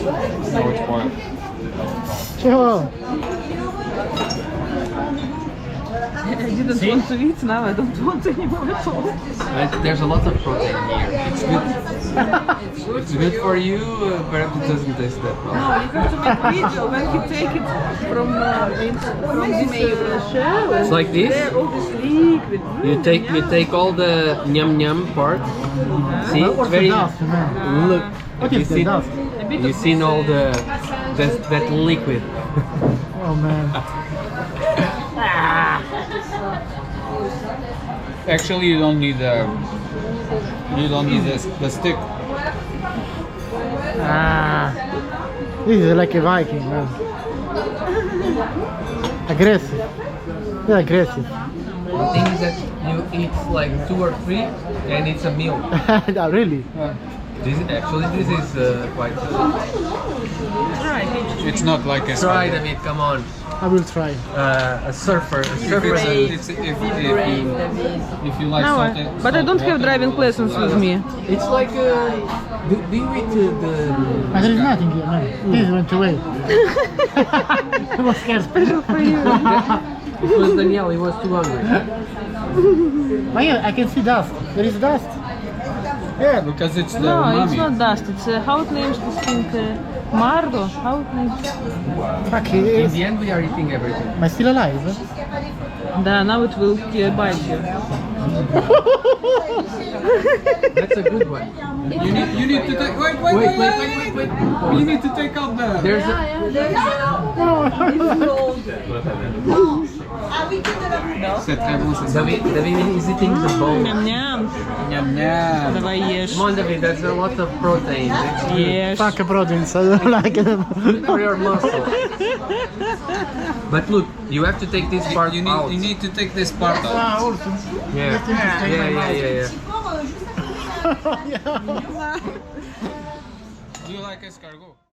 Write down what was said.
No, it's boiled. Sure. I didn't want to eat now, I don't want anymore at all. There's a lot of protein here. It's good. It's good for you, but it doesn't taste that well. No, you have to make video when you take it from this shell. It's like this. There, all this liquid. You take all the nyam nyam part. See, it's What's very the dust, man? look. What you is the see, dust? you've seen all that liquid. Oh man. Actually, you don't need the stick. This is like a Viking, man. Aggressive. Yeah, aggressive. The thing is that you eat like 2 or 3, and it's a meal. Oh, really? This is quite. It's not like a. Try David, come on. I will try. A surfer. If you like No, salted, but I don't have driving lessons with me. It's like do you eat the? But there is nothing here, man. This went away. I was scared. Special for you. It was Daniel. He was too hungry. But yeah, I can see dust. There is dust. Yeah, because it's the No, umami. it's not dust. It's how it names this thing? Margo. How it names? Fuck, In the end, we are eating everything. am I still alive? Да, now it will bite you. That's a good one. You need to take. Wait. You need to take out the. There's a. C'est très bon, c'est ça. David is eating the bone. Ням-ням. Miam miam. Давай ешь. Come on, David. That's a lot of protein. That's good. Ешь. Fuck proteins, I don't like them. Good for your muscle. But look, you have to take this part You out. need to take this part out. Yeah. Do you like escargot?